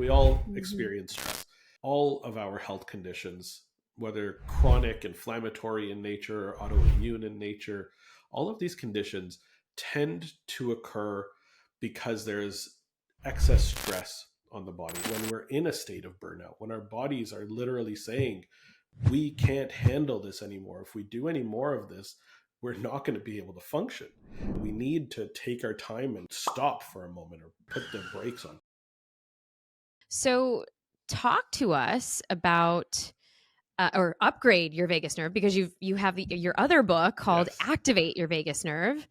We all Mhm. experience stress. All of our health conditions, whether chronic, inflammatory in nature, or autoimmune in nature, all of these conditions tend to occur because there's excess stress on the body. When we're in a state of burnout, when our bodies are literally saying, we can't handle this anymore. If we do any more of this, we're not going to be able to function. We need to take our time and stop for a moment or put the brakes on. So, talk to us about or upgrade your vagus nerve, because you have your other book called Yes. Activate Your Vagus Nerve.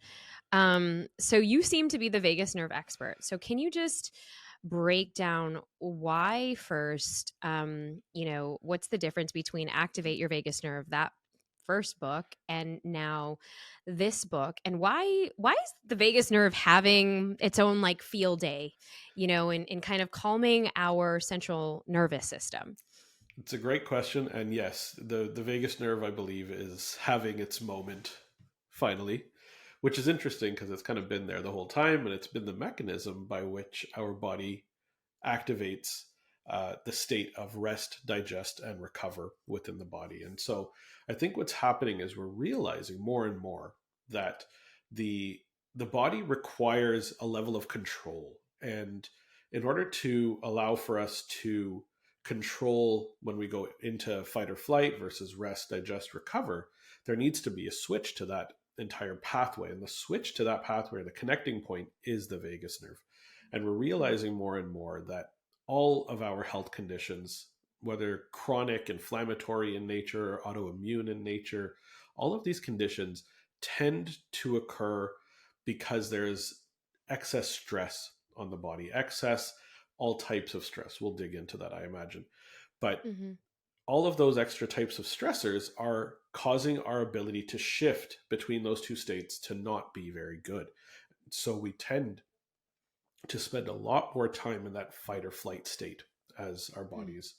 So you seem to be the vagus nerve expert. So can you just break down why first? What's the difference between Activate Your Vagus Nerve, that first book, and now this book, and why is the vagus nerve having its own like field day, in kind of calming our central nervous system? It's a great question. And yes, the vagus nerve, I believe, is having its moment finally, which is interesting because it's kind of been there the whole time. And it's been the mechanism by which our body activates the state of rest, digest, and recover within the body. And so I think what's happening is we're realizing more and more that the the body requires a level of control. And in order to allow for us to control when we go into fight or flight versus rest, digest, recover, there needs to be a switch to that entire pathway. And the switch to that pathway, the connecting point, is the vagus nerve. And we're realizing more and more that all of our health conditions, whether chronic, inflammatory in nature, or autoimmune in nature, all of these conditions tend to occur because there's excess stress on the body, excess, all types of stress. We'll dig into that, I imagine. But Mm-hmm. all of those extra types of stressors are causing our ability to shift between those two states to not be very good. So we tend to spend a lot more time in that fight or flight state as our bodies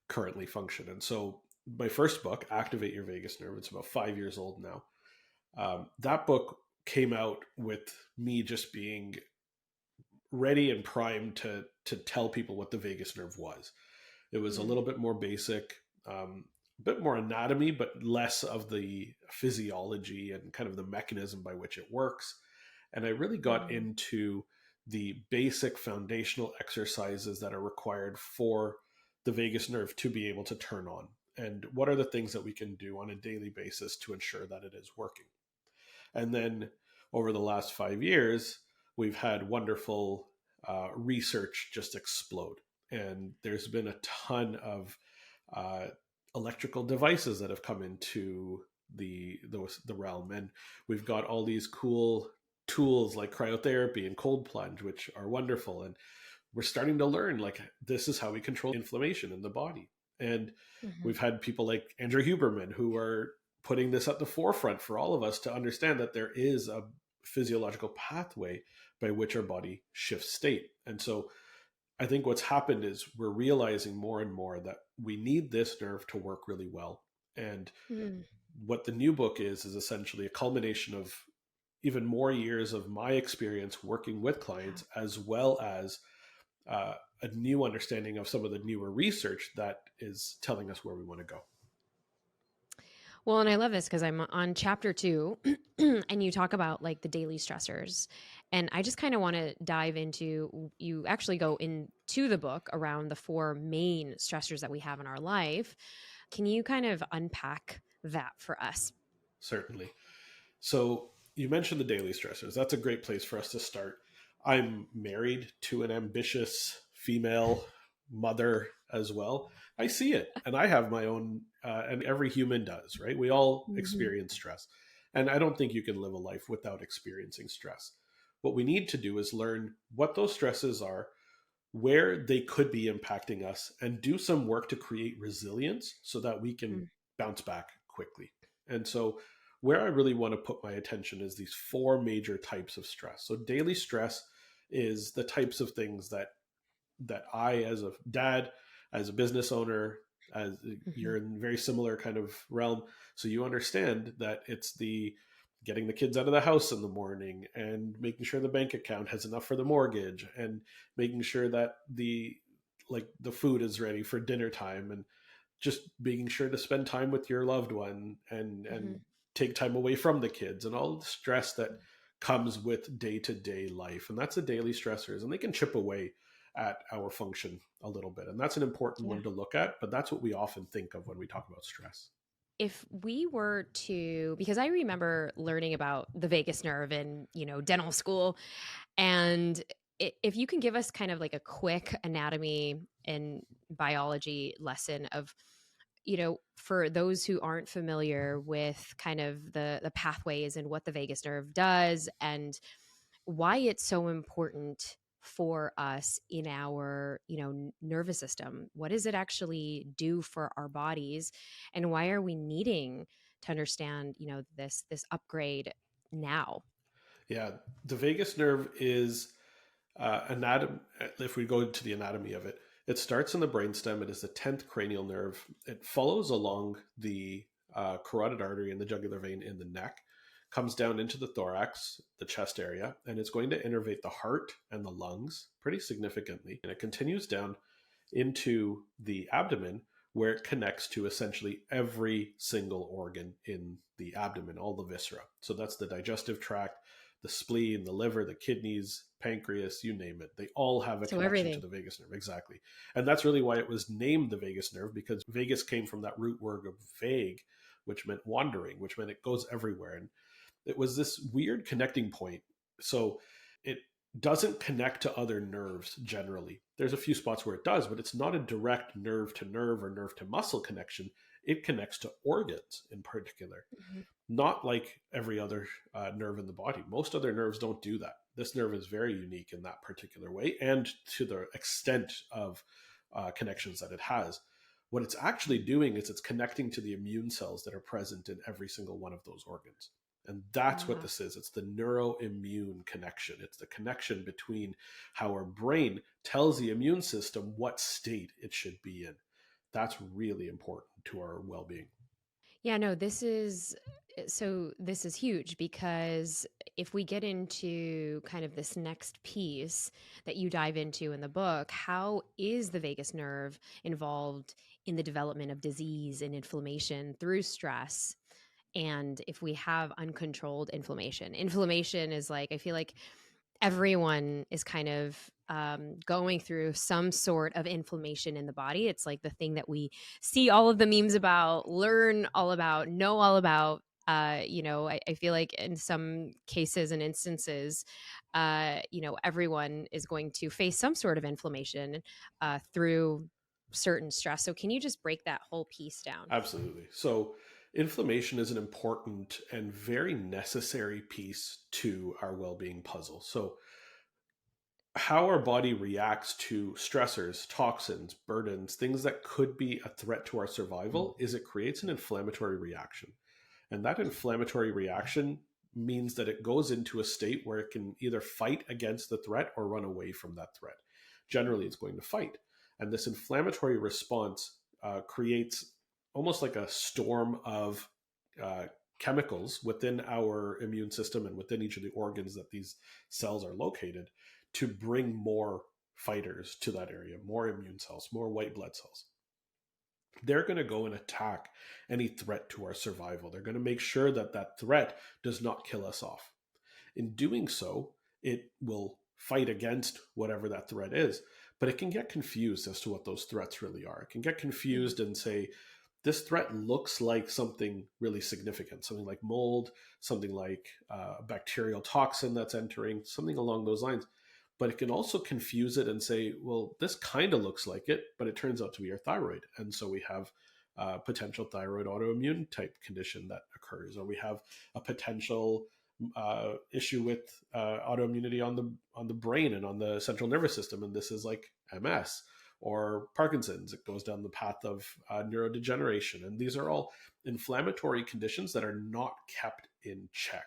currently function. And so my first book, Activate Your Vagus Nerve, it's about 5 years old now. That book came out with me just being ready and primed to tell people what the vagus nerve was. It was a Mm-hmm. little bit more basic, a bit more anatomy, but less of the physiology and kind of the mechanism by which it works. And I really got into the basic foundational exercises that are required for the vagus nerve to be able to turn on. And what are the things that we can do on a daily basis to ensure that it is working? And then over the last 5 years, we've had wonderful research just explode. And there's been a ton of uh, electrical devices that have come into the realm. And we've got all these cool tools like cryotherapy and cold plunge, which are wonderful. And we're starting to learn like this is how we control inflammation in the body. And Mm-hmm. we've had people like Andrew Huberman who are putting this at the forefront for all of us to understand that there is a physiological pathway by which our body shifts state. And so I think what's happened is we're realizing more and more that we need this nerve to work really well. And Mm-hmm. what the new book is essentially a culmination of even more years of my experience working with clients, as well as a new understanding of some of the newer research that is telling us where we want to go. Well, and I love this because I'm on chapter 2 and you talk about like the daily stressors. And I just kind of want to dive into, you actually go into the book around the 4 main stressors that we have in our life. Can you kind of unpack that for us? Certainly. So you mentioned the daily stressors. That's a great place for us to start. I'm married to an ambitious female mother as well. I see it, and I have my own, and every human does, right? We all Mm-hmm. experience stress. And I don't think you can live a life without experiencing stress. What we need to do is learn what those stresses are, where they could be impacting us, and do some work to create resilience so that we can bounce back quickly. And so, where I really want to put my attention is these 4 major types of stress. So, daily stress is the types of things that I, as a dad, as a business owner, as Mm-hmm. you're in very similar kind of realm, so you understand that it's the getting the kids out of the house in the morning and making sure the bank account has enough for the mortgage and making sure that the like the food is ready for dinner time, and just being sure to spend time with your loved one, and Hmm. take time away from the kids, and all the stress that comes with day-to-day life. And that's the daily stressors, and they can chip away at our function a little bit. And that's an important Yeah. one to look at, but that's what we often think of when we talk about stress. If we were to, because I remember learning about the vagus nerve in, dental school, and if you can give us kind of like a quick anatomy and biology lesson of, for those who aren't familiar with kind of the pathways and what the vagus nerve does and why it's so important for us in our nervous system. What does it actually do for our bodies, and why are we needing to understand this upgrade now? Yeah, the vagus nerve is anatomy. If we go into the anatomy of it, it starts in the brainstem. It is the 10th cranial nerve. It follows along the carotid artery and the jugular vein in the neck, comes down into the thorax, the chest area, and it's going to innervate the heart and the lungs pretty significantly. And it continues down into the abdomen, where it connects to essentially every single organ in the abdomen, all the viscera. So that's the digestive tract, the spleen, the liver, the kidneys, pancreas, you name it. They all have a So connection to everything. the vagus nerve. Exactly. And that's really why it was named the vagus nerve, because vagus came from that root word of vague, which meant wandering, which meant it goes everywhere. And it was this weird connecting point. So it doesn't connect to other nerves generally. There's a few spots where it does, but it's not a direct nerve to nerve or nerve to muscle connection. It connects to organs in particular, Mhm. not like every other nerve in the body. Most other nerves don't do that. This nerve is very unique in that particular way, and to the extent of connections that it has. What it's actually doing is it's connecting to the immune cells that are present in every single one of those organs. And that's what Ah. this is. It's the neuroimmune connection. It's the connection between how our brain tells the immune system what state it should be in. That's really important to our well being. Yeah, no, this is huge, because if we get into kind of this next piece that you dive into in the book, how is the vagus nerve involved in the development of disease and inflammation through stress? And if we have uncontrolled inflammation is like, I feel like everyone is kind of going through some sort of inflammation in the body. It's like the thing that we see all of the memes about, learn all about, know all about. I feel like in some cases and instances, everyone is going to face some sort of inflammation through certain stress. So, can you just break that whole piece down? Absolutely. So, inflammation is an important and very necessary piece to our well being puzzle. So, how our body reacts to stressors, toxins, burdens, things that could be a threat to our survival, is it creates an inflammatory reaction. And that inflammatory reaction means that it goes into a state where it can either fight against the threat or run away from that threat. Generally, it's going to fight. And this inflammatory response creates almost like a storm of uh, chemicals within our immune system and within each of the organs that these cells are located, to bring more fighters to that area, more immune cells, more white blood cells. They're going to go and attack any threat to our survival. They're going to make sure that that threat does not kill us off. In doing so, it will fight against whatever that threat is, but it can get confused as to what those threats really are. It can get confused and say, this threat looks like something really significant, something like mold, something like a bacterial toxin that's entering, something along those lines. But it can also confuse it and say, well, this kind of looks like it, but it turns out to be your thyroid. And so we have a potential thyroid autoimmune type condition that occurs, or we have a potential issue with autoimmunity on the brain and on the central nervous system, and this is like MS or Parkinson's. It goes down the path of neurodegeneration, and these are all inflammatory conditions that are not kept in check.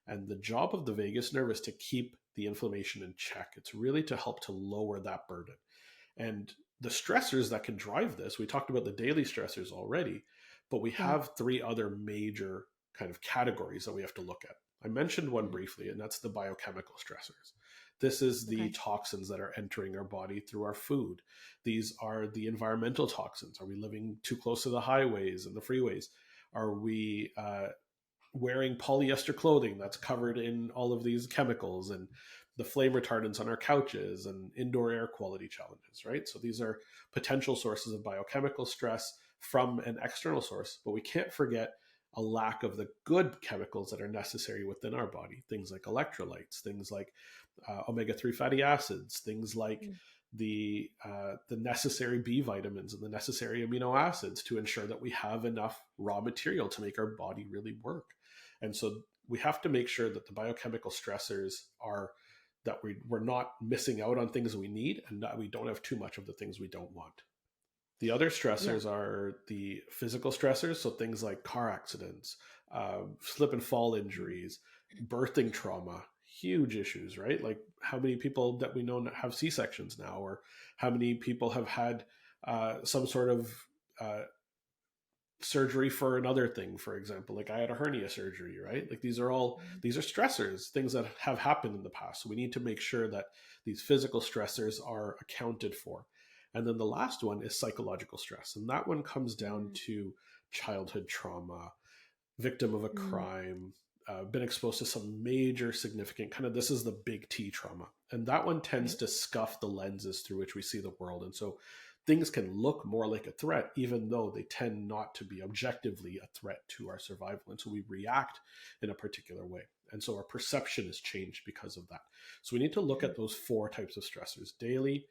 And the job of the vagus nerve is to keep the inflammation in check. It's really to help to lower that burden. And the stressors that can drive this, we talked about the daily stressors already, but we Yeah. have three other major kind of categories that we have to look at. I mentioned one briefly, and that's the biochemical stressors. This is the Okay. toxins that are entering our body through our food. These are the environmental toxins. Are we living too close to the highways and the freeways? Are we wearing polyester clothing that's covered in all of these chemicals and the flame retardants on our couches and indoor air quality challenges, right? So these are potential sources of biochemical stress from an external source, but we can't forget a lack of the good chemicals that are necessary within our body. Things like electrolytes, things like omega-3 fatty acids, things like Mm. the necessary B vitamins and the necessary amino acids to ensure that we have enough raw material to make our body really work. And so we have to make sure that the biochemical stressors are that we're not missing out on things we need and that we don't have too much of the things we don't want. The other Yeah. stressors are the physical stressors, so things like car accidents, slip and fall injuries, birthing trauma, huge issues, right? Like how many people that we know have C-sections now, or how many people have had some sort of uh, surgery for another thing, for example. Like I had a hernia surgery, right? Like these are stressors, things that have happened in the past. So we need to make sure that these physical stressors are accounted for. And then the last one is psychological stress, and that one comes down Mm. to childhood trauma, victim of a Mm. crime, been exposed to some major significant kind of, this is the big T trauma, and that one tends Right. to scuff the lenses through which we see the world. And so things can look more like a threat even though they tend not to be objectively a threat to our survival, and so we react in a particular way, and so our perception is changed because of that. So we need to look Mhm. at those four types of stressors: daily,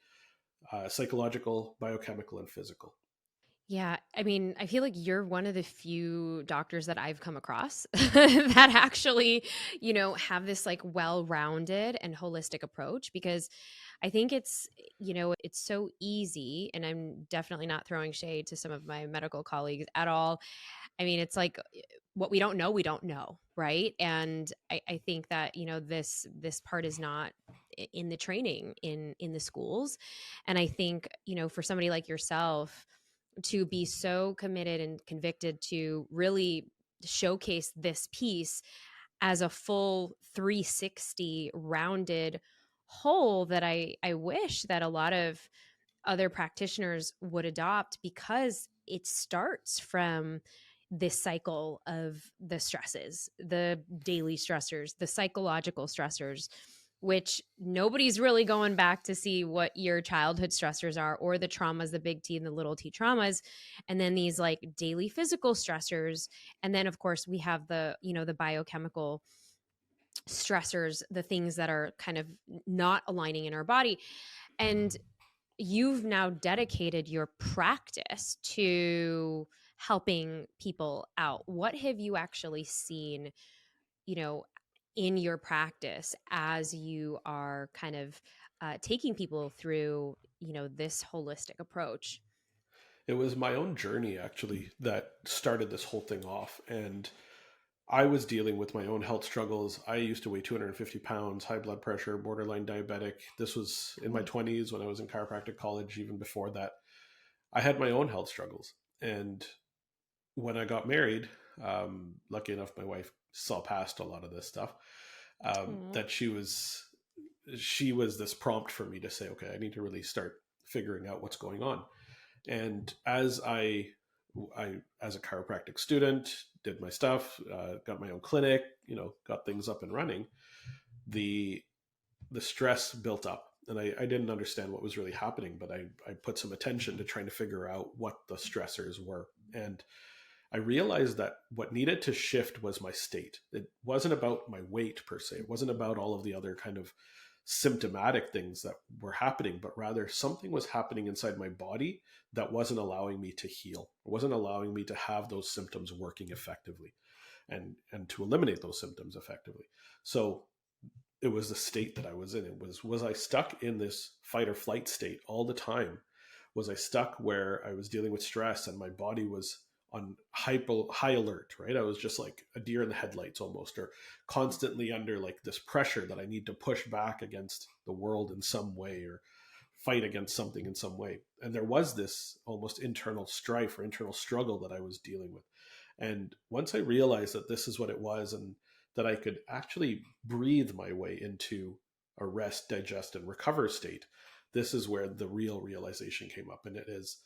psychological, biochemical, and physical. Yeah, I mean, I feel like you're one of the few doctors that I've come across that actually, have this like well-rounded and holistic approach, because I think it's so easy, and I'm definitely not throwing shade to some of my medical colleagues at all. I mean, it's like what we don't know, right? And I think that, this part is not in the training in the schools. And I think, for somebody like yourself to be so committed and convicted to really showcase this piece as a full 360 rounded whole, that I wish that a lot of other practitioners would adopt, because it starts from this cycle of the stresses, the daily stressors, the psychological stressors, which nobody's really going back to see what your childhood stressors are, or the traumas, the big T and the little t traumas. And then these like daily physical stressors. And then, of course, we have the biochemical stressors, the things that are kind of not aligning in our body. And you've now dedicated your practice to helping people out. What have you actually seen, you know, in your practice as you are kind of taking people through, this holistic approach? It was my own journey actually that started this whole thing off. And I was dealing with my own health struggles. I used to weigh 250 pounds, high blood pressure, borderline diabetic. This was in my Mm. 20s when I was in chiropractic college. Even before that, I had my own health struggles. And when I got married, lucky enough, my wife saw past a lot of this stuff. Aw. That she was this prompt for me to say, okay, I need to really start figuring out what's going on. And I as a chiropractic student, did my stuff, got my own clinic, got things up and running. The the stress built up, and I didn't understand what was really happening, but I put some attention to trying to figure out what the stressors were. And I realized that what needed to shift was my state. It wasn't about my weight per se. It wasn't about all of the other kind of symptomatic things that were happening, but rather something was happening inside my body that wasn't allowing me to heal. It wasn't allowing me to have those symptoms working effectively and to eliminate those symptoms effectively. So it was the state that I was in. It was I stuck in this fight or flight state all the time? Was I stuck where I was dealing with stress and my body was on high alert, right? I was just like a deer in the headlights almost, or constantly under like this pressure that I need to push back against the world in some way, or fight against something in some way. And there was this almost internal strife or internal struggle that I was dealing with. And once I realized that this is what it was, and that I could actually breathe my way into a rest, digest, and recover state, this is where the real realization came up. And it is,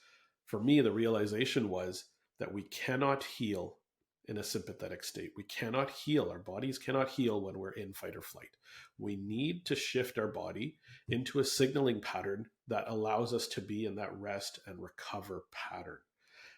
for me, the realization was that we cannot heal in a sympathetic state. We cannot heal. Our bodies cannot heal when we're in fight or flight. We need to shift our body into a signaling pattern that allows us to be in that rest and recover pattern.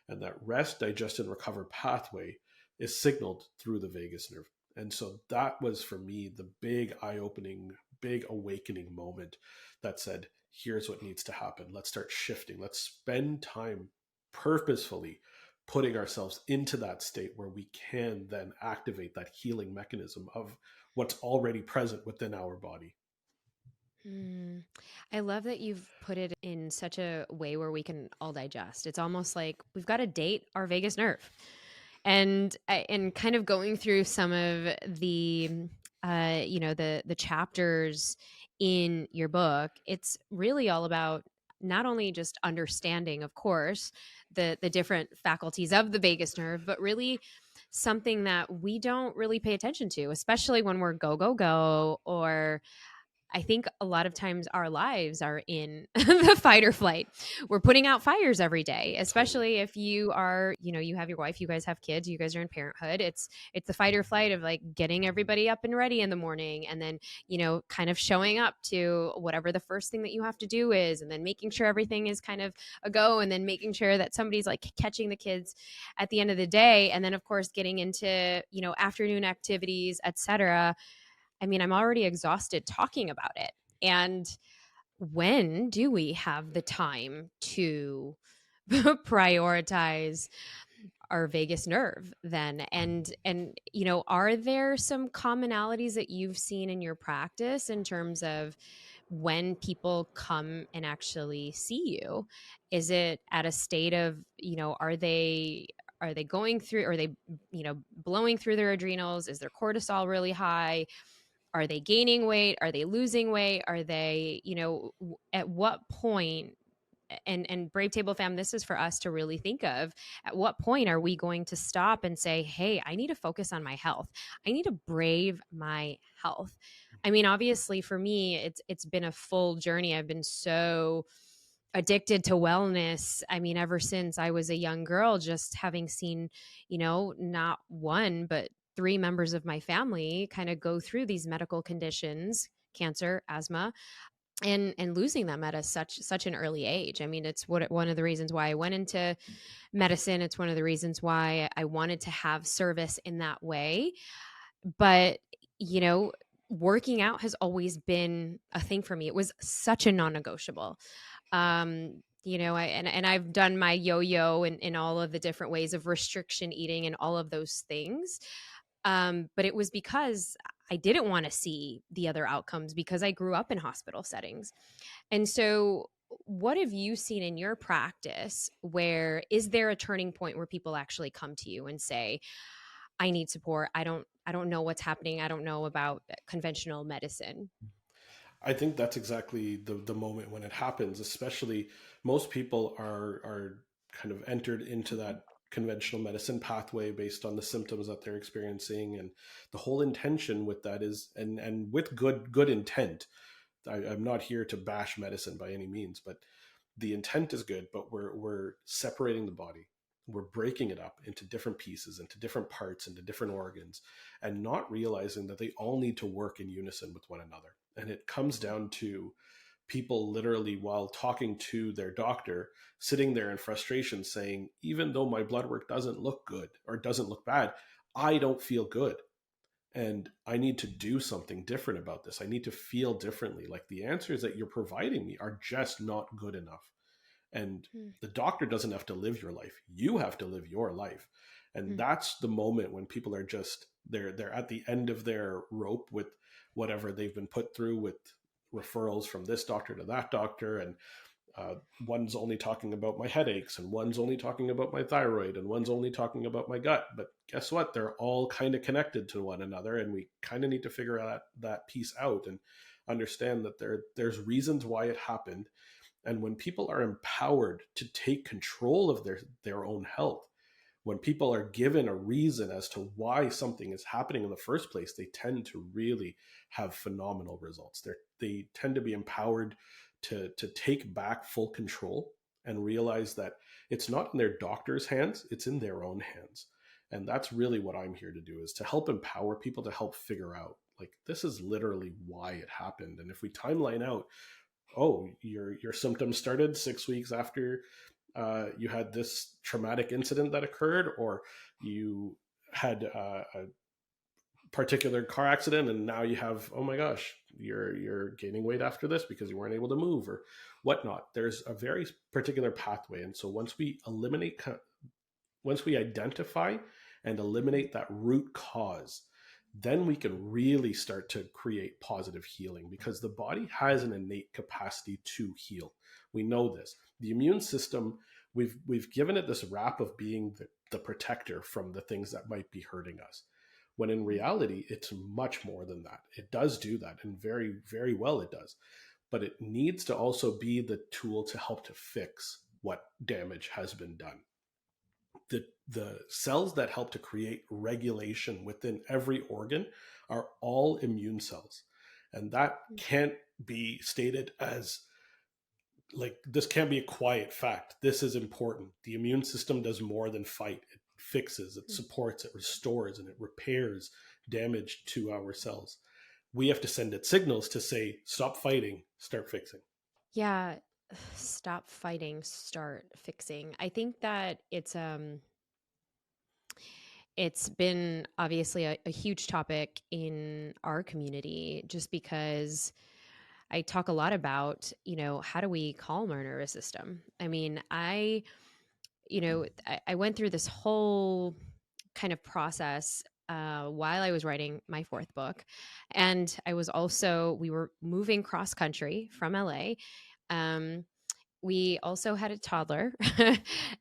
And that rest, digest, and recover pathway is signaled through the vagus nerve. And so that was for me the big eye-opening, big awakening moment that said, here's what needs to happen. Let's start shifting. Let's spend time purposefully putting ourselves into that state where we can then activate that healing mechanism of what's already present within our body. I love that you've put it in such a way where we can all digest. It's almost like we've got to date our vagus nerve. And kind of going through some of the the chapters in your book, it's really all about not only just understanding, of course, the different faculties of the vagus nerve, but really something that we don't really pay attention to, especially when we're go go go, or I think a lot of times our lives are in the fight or flight. We're putting out fires every day, especially if you are, you have your wife, you guys have kids, you guys are in parenthood. It's the fight or flight of like getting everybody up and ready in the morning, and then, kind of showing up to whatever the first thing that you have to do is, and then making sure everything is kind of a go, and then making sure that somebody's like catching the kids at the end of the day. And then of course getting into, afternoon activities, etc. I mean, I'm already exhausted talking about it. And when do we have the time to prioritize our vagus nerve then? And are there some commonalities that you've seen in your practice in terms of when people come and actually see you? Is it at a state of, are they going through, are they, blowing through their adrenals? Is their cortisol really high? Are they gaining weight? Are they losing weight? Are they, at what point, and Brave Table Fam, this is for us to really think of, at what point are we going to stop and say, hey, I need to focus on my health. I need to brave my health. I mean, obviously for me, it's been a full journey. I've been so addicted to wellness. I mean, ever since I was a young girl, just having seen, not one, but 3 members of my family kind of go through these medical conditions, cancer, asthma, and losing them at such an early age. I mean, it's one of the reasons why I went into medicine. It's one of the reasons why I wanted to have service in that way. But, working out has always been a thing for me. It was such a non-negotiable. I've done my yo-yo in all of the different ways of restriction eating and all of those things. But it was because I didn't want to see the other outcomes, because I grew up in hospital settings. And so what have you seen in your practice? Where is there a turning point where people actually come to you and say, I need support. I don't know what's happening. I don't know about conventional medicine. I think that's exactly the moment when it happens. Especially, most people are kind of entered into that conventional medicine pathway based on the symptoms that they're experiencing, and the whole intention with that is, and with good intent. I'm not here to bash medicine by any means, but the intent is good. But we're separating the body. We're breaking it up into different pieces, into different parts, into different organs, and not realizing that they all need to work in unison with one another. And it comes down to people literally, while talking to their doctor, sitting there in frustration saying, even though my blood work doesn't look good or doesn't look bad, I don't feel good. And I need to do something different about this. I need to feel differently. Like, the answers that you're providing me are just not good enough. And the doctor doesn't have to live your life. You have to live your life. And that's the moment when people are just, they're at the end of their rope with whatever they've been put through, with referrals from this doctor to that doctor. And one's only talking about my headaches, and one's only talking about my thyroid, and one's only talking about my gut. But guess what? They're all kind of connected to one another. And we kind of need to figure that piece out and understand that there's reasons why it happened. And when people are empowered to take control of their own health, When people are given a reason as to why something is happening in the first place, they tend to really have phenomenal results. They tend to be empowered to take back full control and realize that it's not in their doctor's hands, it's in their own hands. And that's really what I'm here to do, is to help empower people to help figure out, like, this is literally why it happened. And if we timeline out, oh, your symptoms started 6 weeks after you had this traumatic incident that occurred, or you had a particular car accident and now you have, oh my gosh, you're gaining weight after this because you weren't able to move or whatnot. There's a very particular pathway. And so once we identify and eliminate that root cause, then we can really start to create positive healing, because the body has an innate capacity to heal. We know this. The immune system, we've given it this rap of being the protector from the things that might be hurting us, when in reality, it's much more than that. It does do that, and very, very well it does. But it needs to also be the tool to help to fix what damage has been done. The cells that help to create regulation within every organ are all immune cells. And that can't be stated as, like, this can't be a quiet fact. This is important. The immune system does more than fight. It fixes, it supports, it restores, and it repairs damage to our cells. We have to send it signals to say, stop fighting, start fixing. Yeah. Stop fighting, start fixing. I think that it's been obviously a huge topic in our community, just because I talk a lot about, how do we calm our nervous system? I mean, I went through this whole kind of process while I was writing my fourth book. And we were moving cross country from LA. We also had a toddler.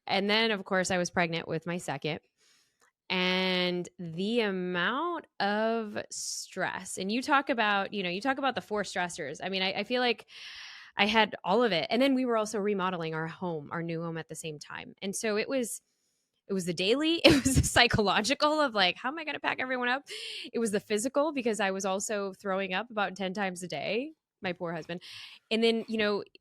And then, of course, I was pregnant with my second. And the amount of stress, and you talk about the four stressors. I mean, I feel like I had all of it. And then we were also remodeling our new home at the same time. And so it was the daily, it was the psychological of like, how am I going to pack everyone up? It was the physical, because I was also throwing up about 10 times a day, my poor husband. And then,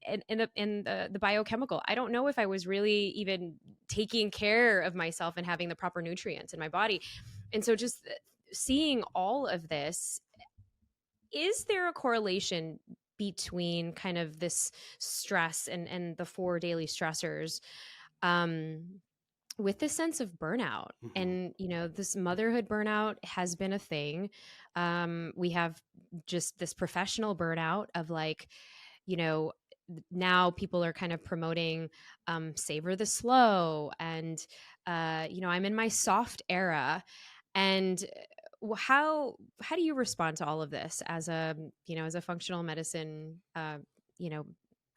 and the biochemical, I don't know if I was really even taking care of myself and having the proper nutrients in my body. And so just seeing all of this, is there a correlation between kind of this stress and the four daily stressors, with this sense of burnout? And this motherhood burnout has been a thing. We have just this professional burnout of like, now people are kind of promoting savor the slow, and I'm in my soft era. And how do you respond to all of this as a functional medicine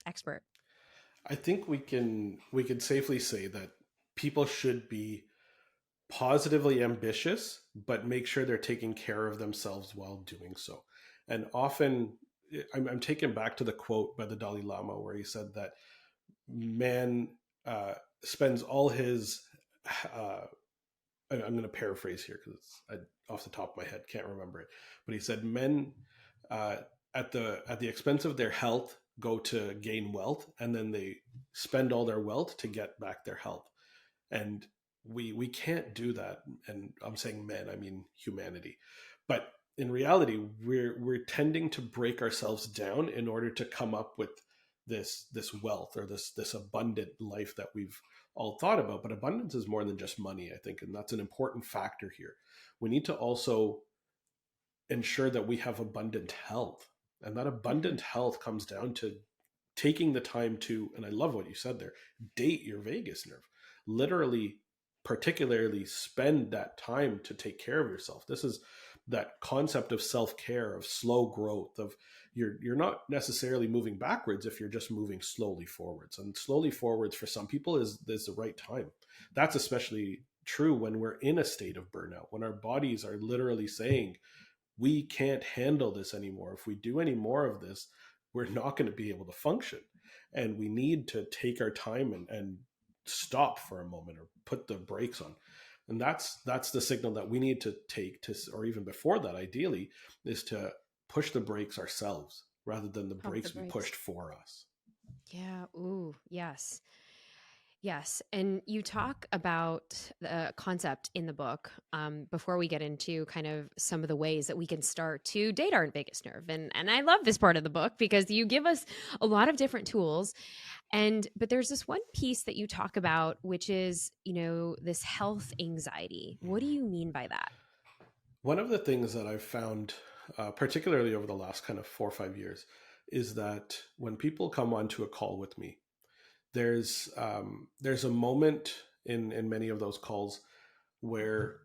expert? I think we can safely say that people should be positively ambitious, but make sure they're taking care of themselves while doing so. And often, I'm taken back to the quote by the Dalai Lama where he said that man spends all his I'm going to paraphrase here because off the top of my head can't remember it, but he said men at the expense of their health go to gain wealth, and then they spend all their wealth to get back their health. And we can't do that. And I'm saying men, I mean humanity. But in reality, we're tending to break ourselves down in order to come up with this wealth or this abundant life that we've all thought about. But abundance is more than just money, I think, and that's an important factor here. We need to also ensure that we have abundant health, and that abundant health comes down to taking the time to, and I love what you said there, date your vagus nerve. Literally, particularly spend that time to take care of yourself. This is that concept of self-care, of slow growth, of you're not necessarily moving backwards if you're just moving slowly forwards. And slowly forwards for some people is the right time. That's especially true when we're in a state of burnout, when our bodies are literally saying, we can't handle this anymore. If we do any more of this, we're not going to be able to function. And we need to take our time and stop for a moment or put the brakes on. And that's the signal that we need to take to, or even before that, ideally, is to push the brakes ourselves rather than the Pump the brakes be brakes. pushed for us. Yeah. Ooh, yes. Yes. And you talk about the concept in the book before we get into kind of some of the ways that we can start to date our vagus nerve. And I love this part of the book because you give us a lot of different tools. But there's this one piece that you talk about, which is, this health anxiety. What do you mean by that? One of the things that I've found, particularly over the last kind of 4 or 5 years, is that when people come onto a call with me, there's a moment in many of those calls where,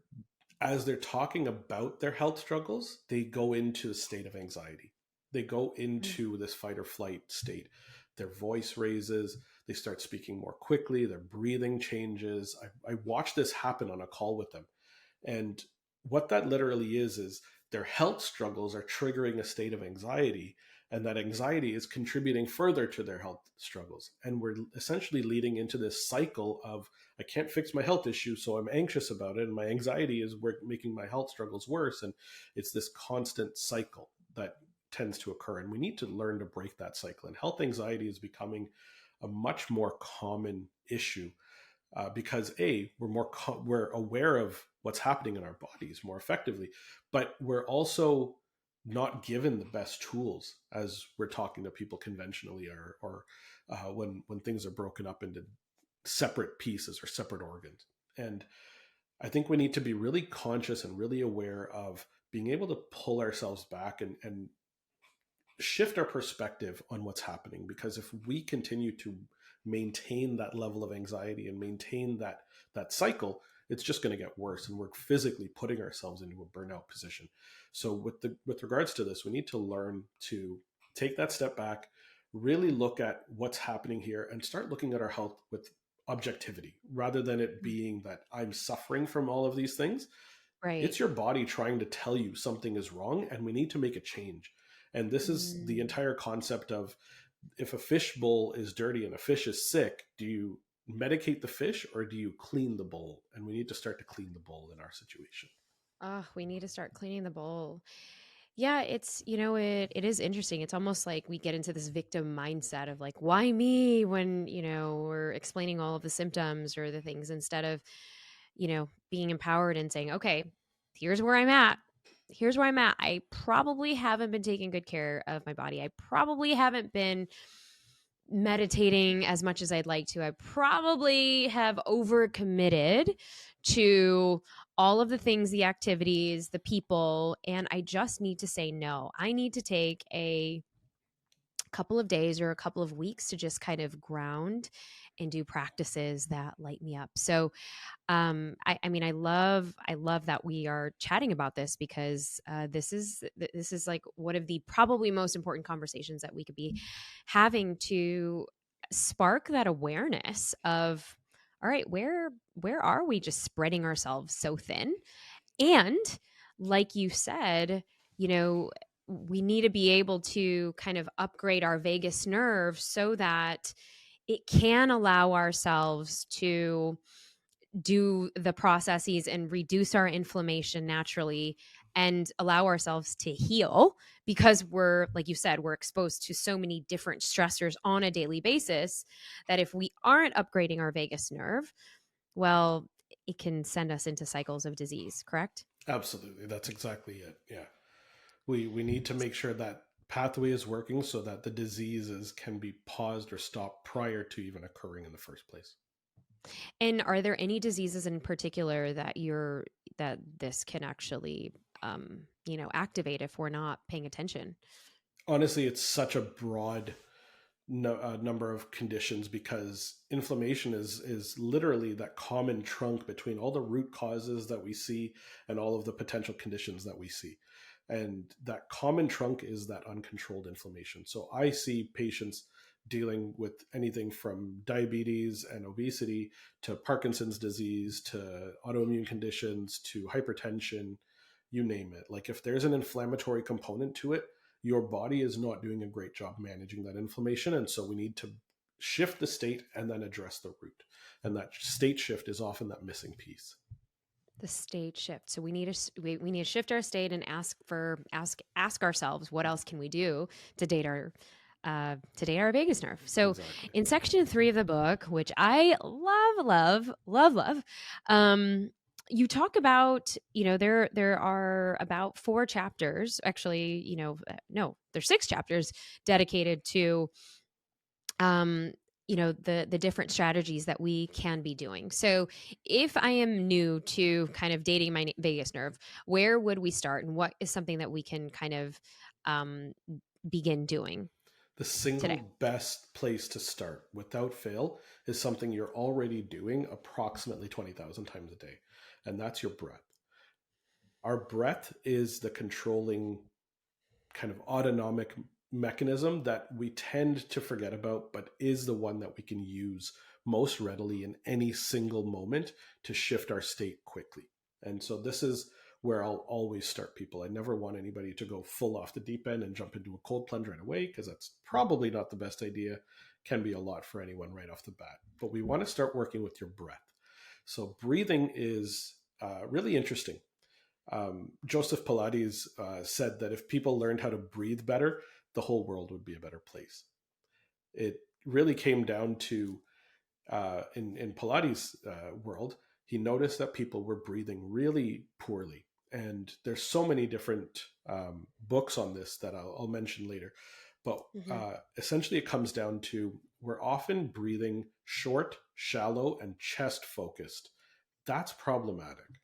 as they're talking about their health struggles, they go into a state of anxiety. They go into this fight or flight state. Their voice raises. They start speaking more quickly. Their breathing changes. I watched this happen on a call with them. And what that literally is their health struggles are triggering a state of anxiety, and that anxiety is contributing further to their health struggles. And we're essentially leading into this cycle of, I can't fix my health issue, so I'm anxious about it, and my anxiety is making my health struggles worse. And it's this constant cycle that tends to occur, and we need to learn to break that cycle. And health anxiety is becoming a much more common issue, because we're aware of what's happening in our bodies more effectively, but we're also not given the best tools as we're talking to people conventionally, or when things are broken up into separate pieces or separate organs. And I think we need to be really conscious and really aware of being able to pull ourselves back and shift our perspective on what's happening. Because if we continue to maintain that level of anxiety and maintain that cycle, it's just going to get worse, and we're physically putting ourselves into a burnout position. So with regards to this, we need to learn to take that step back, really look at what's happening here, and start looking at our health with objectivity, rather than it being that I'm suffering from all of these things. Right. It's your body trying to tell you something is wrong and we need to make a change. And this is the entire concept of, if a fish bowl is dirty and a fish is sick, do you medicate the fish or do you clean the bowl? And we need to start to clean the bowl in our situation. Oh, we need to start cleaning the bowl. Yeah, it's, it is interesting. It's almost like we get into this victim mindset of like, why me, when, we're explaining all of the symptoms or the things, instead of, being empowered and saying, okay, here's where I'm at. Here's where I'm at. I probably haven't been taking good care of my body. I probably haven't been meditating as much as I'd like to. I probably have overcommitted to all of the things, the activities, the people, and I just need to say no. I need to take a couple of days or a couple of weeks to just kind of ground and do practices that light me up. So I mean, I love that we are chatting about this, because this is like one of the probably most important conversations that we could be having, to spark that awareness of, all right, where are we just spreading ourselves so thin? And like you said, we need to be able to kind of upgrade our vagus nerve so that it can allow ourselves to do the processes and reduce our inflammation naturally and allow ourselves to heal, because we're, like you said, we're exposed to so many different stressors on a daily basis that if we aren't upgrading our vagus nerve, well, it can send us into cycles of disease, correct? Absolutely. That's exactly it. Yeah. We need to make sure that pathway is working so that the diseases can be paused or stopped prior to even occurring in the first place. And are there any diseases in particular that this can actually, activate if we're not paying attention? Honestly, it's such a broad number of conditions, because inflammation is literally that common trunk between all the root causes that we see and all of the potential conditions that we see. And that common trunk is that uncontrolled inflammation. So I see patients dealing with anything from diabetes and obesity to Parkinson's disease to autoimmune conditions to hypertension, you name it. Like, if there's an inflammatory component to it, your body is not doing a great job managing that inflammation. And so we need to shift the state and then address the root. And that state shift is often that missing piece. The state shift. So we need to shift our state and ask ourselves, what else can we do to date our vagus nerve? So Exactly. in section 3 of the book, which I love, you talk about, there are about 4 chapters, actually, no, there's 6 chapters dedicated to the different strategies that we can be doing. So if I am new to kind of dating my vagus nerve, where would we start, and what is something that we can kind of begin doing? The single today? best place to start without fail is something you're already doing approximately 20,000 times a day, and that's your breath. Our breath is the controlling kind of autonomic mechanism that we tend to forget about, but is the one that we can use most readily in any single moment to shift our state quickly. And so this is where I'll always start people. I never want anybody to go full off the deep end and jump into a cold plunge right away, because that's probably not the best idea. Can be a lot for anyone right off the bat. But we want to start working with your breath. So breathing is really interesting. Joseph Pilates said that if people learned how to breathe better, the whole world would be a better place. It really came down to, in Pilates' world, he noticed that people were breathing really poorly. And there's so many different books on this that I'll mention later. But essentially it comes down to, we're often breathing short, shallow, and chest focused. That's problematic.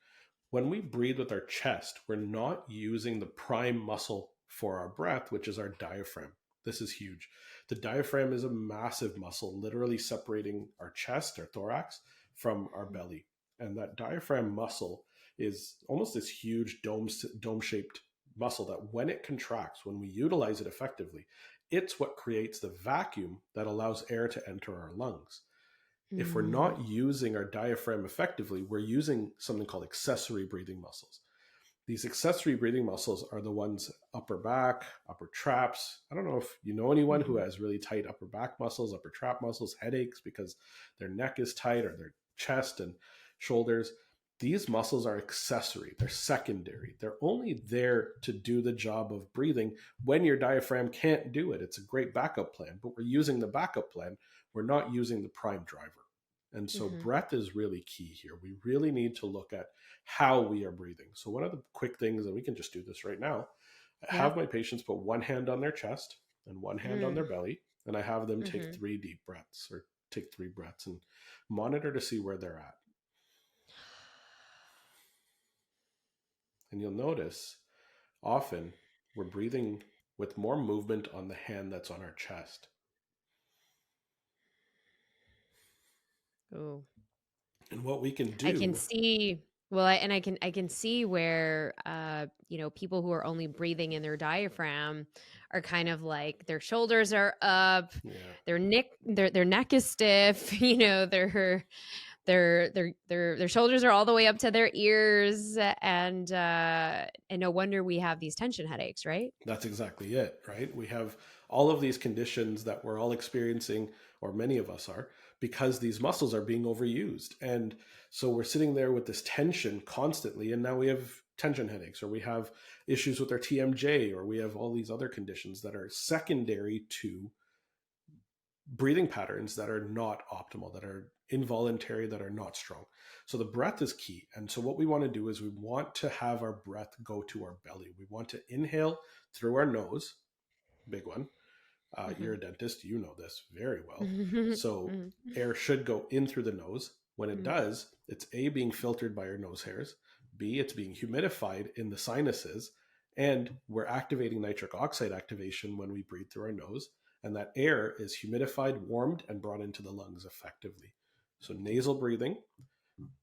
When we breathe with our chest, we're not using the prime muscle for our breath, which is our diaphragm. This is huge. The diaphragm is a massive muscle, literally separating our chest, our thorax, from our belly. And that diaphragm muscle is almost this huge dome-shaped muscle that when it contracts, when we utilize it effectively, it's what creates the vacuum that allows air to enter our lungs. If we're not using our diaphragm effectively, we're using something called accessory breathing muscles. These accessory breathing muscles are the ones upper back, upper traps. I don't know if you know anyone who has really tight upper back muscles, upper trap muscles, headaches because their neck is tight, or their chest and shoulders. These muscles are accessory. They're secondary. They're only there to do the job of breathing when your diaphragm can't do it. It's a great backup plan, but we're using the backup plan. We're not using the prime driver. And so breath is really key here. We really need to look at how we are breathing. So one of the quick things, and we can just do this right now, I have my patients put one hand on their chest and one hand on their belly, and I have them take 3 deep breaths, or take 3 breaths, and monitor to see where they're at. And you'll notice often we're breathing with more movement on the hand that's on our chest. Oh. And what we can do, I can see, well, I can see where people who are only breathing in their diaphragm are kind of like, their shoulders are up, their neck is stiff, their shoulders are all the way up to their ears, and no wonder we have these tension headaches, right? That's exactly it, right? We have all of these conditions that we're all experiencing, or many of us are, because these muscles are being overused. And so we're sitting there with this tension constantly, and now we have tension headaches, or we have issues with our TMJ, or we have all these other conditions that are secondary to breathing patterns that are not optimal, that are involuntary, that are not strong. So the breath is key. And so what we want to do is we want to have our breath go to our belly. We want to inhale through our nose, big one. You're a dentist, you know this very well. So air should go in through the nose. When it does, it's A, being filtered by our nose hairs, B, it's being humidified in the sinuses, and we're activating nitric oxide activation when we breathe through our nose. And that air is humidified, warmed, and brought into the lungs effectively. So nasal breathing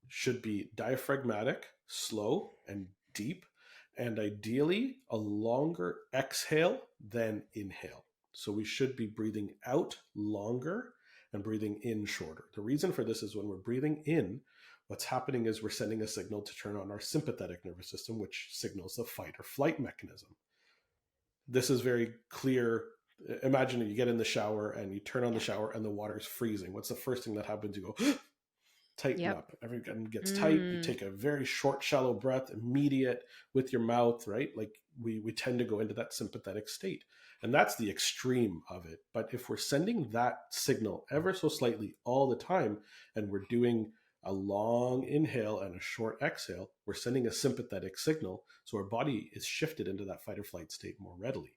should be diaphragmatic, slow, and deep, and ideally a longer exhale than inhale. So we should be breathing out longer and breathing in shorter. The reason for this is when we're breathing in, what's happening is we're sending a signal to turn on our sympathetic nervous system, which signals the fight or flight mechanism. This is very clear Imagine you get in the shower and you turn on the Yeah. shower and the water's freezing. What's the first thing that happens? You go, tighten Yep. up. Everyone gets tight. You Mm. take a very short, shallow breath, immediate with your mouth, right? Like we tend to go into that sympathetic state. And that's the extreme of it. But if we're sending that signal ever so slightly all the time, and we're doing a long inhale and a short exhale, we're sending a sympathetic signal. So our body is shifted into that fight or flight state more readily.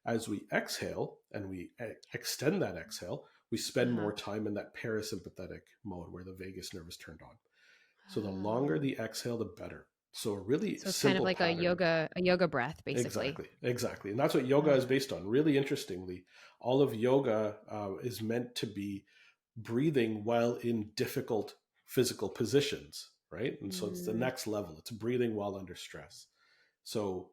As we exhale and we extend that exhale, we spend Uh-huh. more time in that parasympathetic mode where the vagus nerve is turned on. So the longer Oh. the exhale, the better. So a really So it's kind of simple like pattern. a yoga breath, basically. Exactly, exactly. And that's what yoga is Ah. based on. Really interestingly, all of yoga is meant to be breathing while in difficult physical positions, right? And so it's the Mm. next level. It's breathing while under stress. So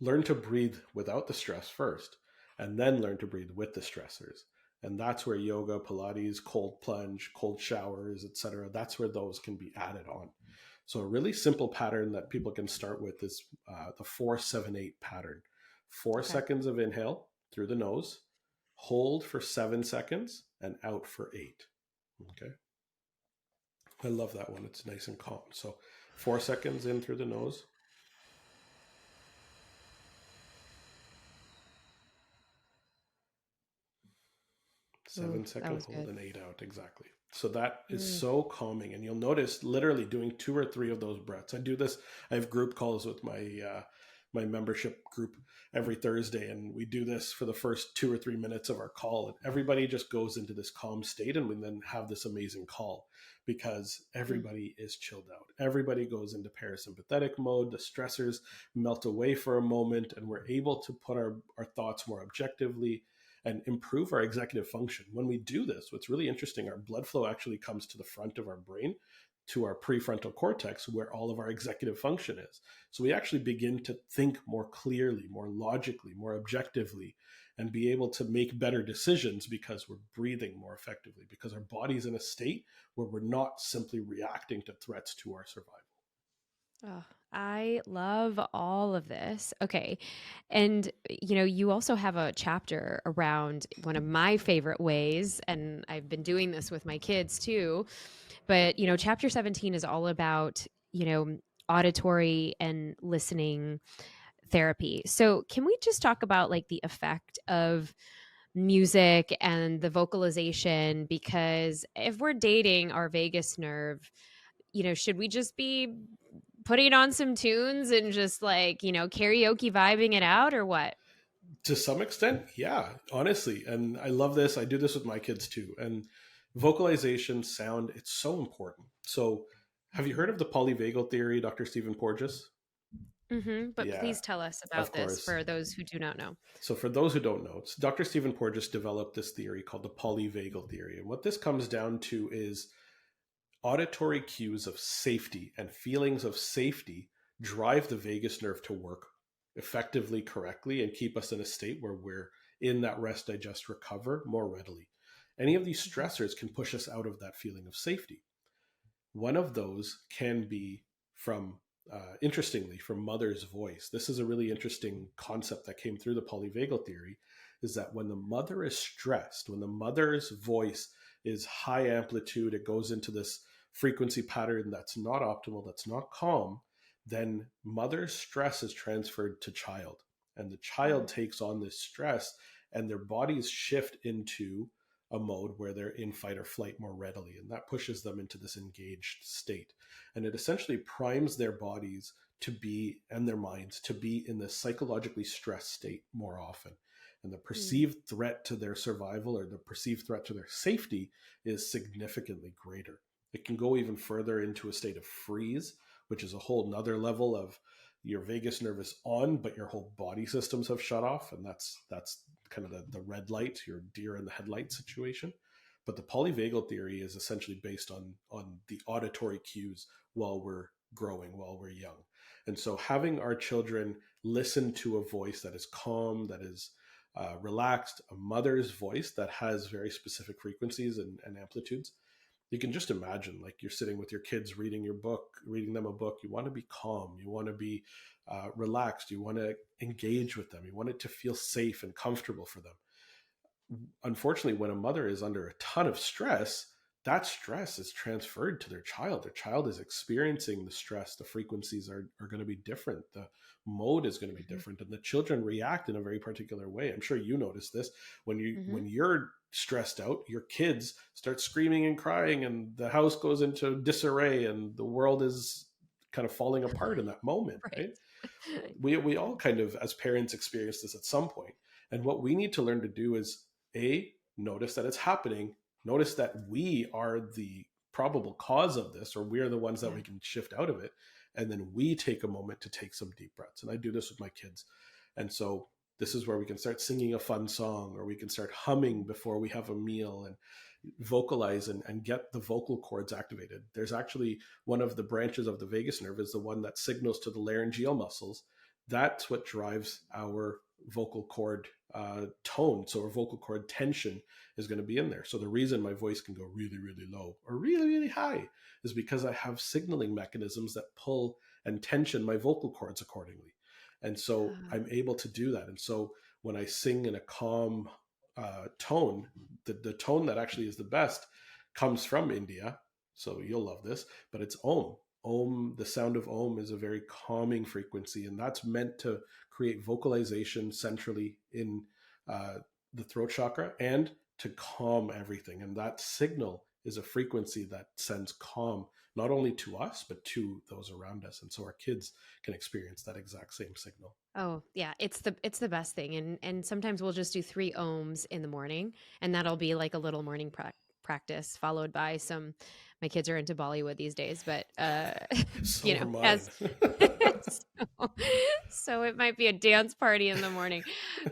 learn to breathe without the stress first, and then learn to breathe with the stressors. And that's where yoga, Pilates, cold plunge, cold showers, etc. That's where those can be added on. So a really simple pattern that people can start with is the 4-7-8 pattern. Four Okay. seconds of inhale through the nose, hold for 7 seconds, and out for 8. Okay. I love that one. It's nice and calm. So 4 seconds in through the nose. Ooh, Seven that second was hold good. and 8 out. Exactly. So that is Mm. so calming. And you'll notice literally doing 2 or 3 of those breaths. I do this. I have group calls with my membership group every Thursday. And we do this for the first 2 or 3 minutes of our call. And everybody just goes into this calm state. And we then have this amazing call because Mm. everybody is chilled out. Everybody goes into parasympathetic mode. The stressors melt away for a moment. And we're able to put our thoughts more objectively and improve our executive function. When we do this, what's really interesting, our blood flow actually comes to the front of our brain, to our prefrontal cortex, where all of our executive function is. So we actually begin to think more clearly, more logically, more objectively, and be able to make better decisions because we're breathing more effectively, because our body's in a state where we're not simply reacting to threats to our survival. Oh, I love all of this. Okay. And, you also have a chapter around one of my favorite ways, and I've been doing this with my kids too. But, chapter 17 is all about, auditory and listening therapy. So, can we just talk about like the effect of music and the vocalization? Because if we're dating our vagus nerve, should we just be putting on some tunes and just like, karaoke vibing it out or what? To some extent, yeah, honestly. And I love this. I do this with my kids too. And vocalization, sound, it's so important. So, have you heard of the polyvagal theory, Dr. Stephen Porges? But Yeah, please tell us of about this course. for those who do not know. So, for those who don't know, Dr. Stephen Porges developed this theory called the polyvagal theory. And what this comes down to is auditory cues of safety and feelings of safety drive the vagus nerve to work effectively, correctly, and keep us in a state where we're in that rest, digest, recover more readily. Any of these Mhm. stressors can push us out of that feeling of safety. One of those can be from, interestingly, from mother's voice. This is a really interesting concept that came through the polyvagal theory, is that when the mother is stressed, when the mother's voice is high amplitude, it goes into this frequency pattern that's not optimal, that's not calm, then mother's stress is transferred to child. And the child Mm. takes on this stress, and their bodies shift into a mode where they're in fight or flight more readily. And that pushes them into this engaged state. And it essentially primes their bodies to be, and their minds to be in this psychologically stressed state more often. And the Mm. perceived threat to their survival or the perceived threat to their safety is significantly greater. It can go even further into a state of freeze, which is a whole nother level of your vagus nerve is on, but your whole body systems have shut off. And that's kind of the red light, your deer in the headlight situation. But the polyvagal theory is essentially based on the auditory cues while we're growing, while we're young. And so having our children listen to a voice that is calm, that is relaxed, a mother's voice that has very specific frequencies and amplitudes, you can just imagine, like, you're sitting with your kids reading them a book. You want to be calm. You want to be relaxed. You want to engage with them. You want it to feel safe and comfortable for them. Unfortunately, when a mother is under a ton of stress, that stress is transferred to their child. Their child is experiencing the stress. The frequencies are going to be different. The mode is going to be different, and the children react in a very particular way. I'm sure you notice this when you're stressed out, your kids start screaming and crying, and the house goes into disarray, and the world is kind of falling apart in that moment, right? We all kind of, as parents, experience this at some point. And what we need to learn to do is notice that it's happening, notice that we are the probable cause of this, or we're the ones that we can shift out of it. And then we take a moment to take some deep breaths. And I do this with my kids. And so this is where we can start singing a fun song, or we can start humming before we have a meal, and vocalize and get the vocal cords activated. There's actually one of the branches of the vagus nerve is the one that signals to the laryngeal muscles. That's what drives our vocal cord tone. So our vocal cord tension is going to be in there. So the reason my voice can go really, really low or really, really high is because I have signaling mechanisms that pull and tension my vocal cords accordingly. And so I'm able to do that. And so when I sing in a calm tone, the tone that actually is the best comes from India. So you'll love this, but it's Om. Om, the sound of Om is a very calming frequency, and that's meant to create vocalization centrally in the throat chakra and to calm everything. And that signal is a frequency that sends calm not only to us, but to those around us. And so our kids can experience that exact same signal. Oh yeah, it's the best thing. And sometimes we'll just do 3 ohms in the morning, and that'll be like a little morning practice followed by some. My kids are into Bollywood these days, but So you know, as so it might be a dance party in the morning.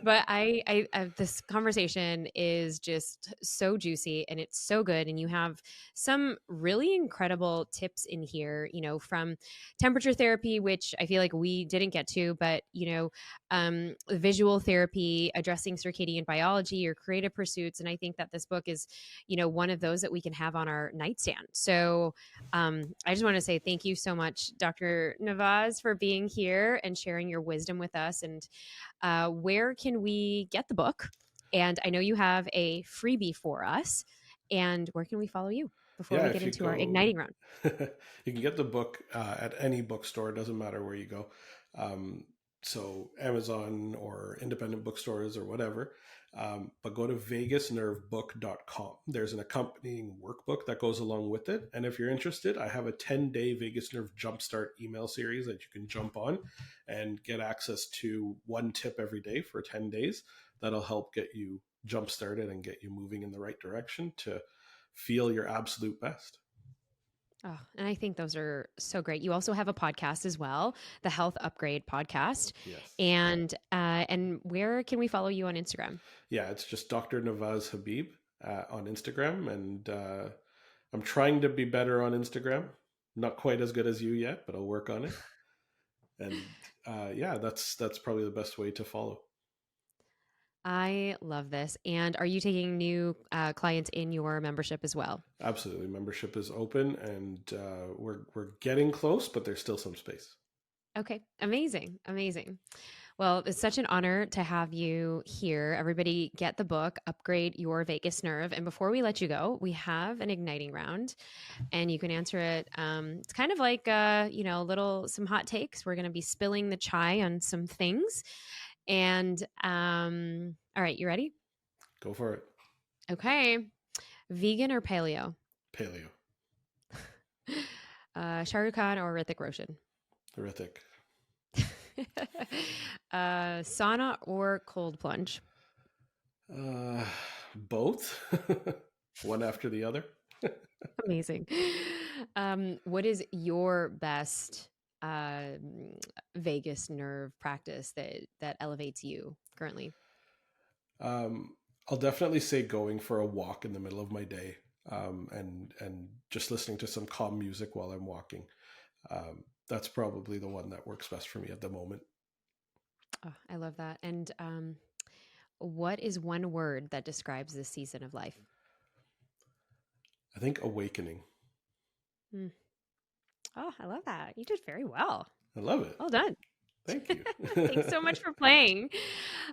But I this conversation is just so juicy and it's so good, and you have some really incredible tips in here, you know, from temperature therapy, which I feel like we didn't get to, but you know, visual therapy, addressing circadian biology, your creative pursuits. And I think that this book is, you know, one of those that we can have on our nightstand. So I just want to say thank you so much, Dr. Navaz, for being here and sharing your wisdom with us. And where can we get the book? And I know you have a freebie for us. And where can we follow you before we get into our igniting round? You can get the book at any bookstore. It doesn't matter where you go. So Amazon or independent bookstores or whatever. But go to vagusnervebook.com. There's an accompanying workbook that goes along with it. And if you're interested, I have a 10-day Vagus Nerve Jumpstart email series that you can jump on and get access to one tip every day for 10 days. That'll help get you jump started and get you moving in the right direction to feel your absolute best. Oh, and I think those are so great. You also have a podcast as well, the Health Upgrade podcast. Yes. And where can we follow you on Instagram? Yeah, it's just Dr. Navaz Habib on Instagram. And I'm trying to be better on Instagram. Not quite as good as you yet, but I'll work on it. And yeah, that's probably the best way to follow. I love this. And are you taking new clients in your membership as well? Absolutely. Membership is open, and we're getting close, but there's still some space. Okay. Amazing. Amazing. Well, it's such an honor to have you here. Everybody get the book, Upgrade Your Vagus Nerve. And before we let you go, we have an igniting round and you can answer it. It's kind of like, you know, some hot takes. We're going to be spilling the chai on some things. And all right, you ready? Go for it. Okay. Vegan or paleo? Paleo. Shah Rukh Khan or Hrithik Roshan? Hrithik. Sauna or cold plunge? Both. One after the other. Amazing. What is your best vagus nerve practice that elevates you currently? I'll definitely say going for a walk in the middle of my day, and just listening to some calm music while I'm walking. That's probably the one that works best for me at the moment. Oh, I love that. And what is one word that describes this season of life? I think awakening. Mm. Oh, I love that. You did very well. I love it. Well done. Thank you. Thanks so much for playing.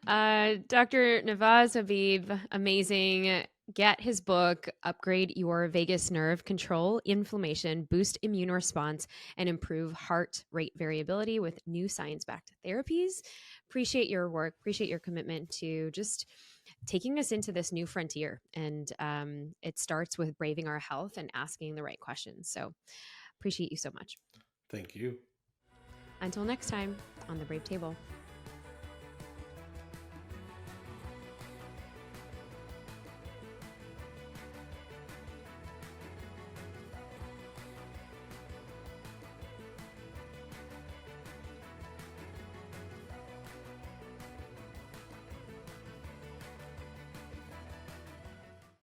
Dr. Navaz Habib, amazing. Get his book, Upgrade Your Vagus Nerve, Control Inflammation, Boost Immune Response, and Improve Heart Rate Variability with New Science-Backed Therapies. Appreciate your work, appreciate your commitment to just taking us into this new frontier. And it starts with braving our health and asking the right questions. So appreciate you so much. Thank you. Until next time on The Brave Table.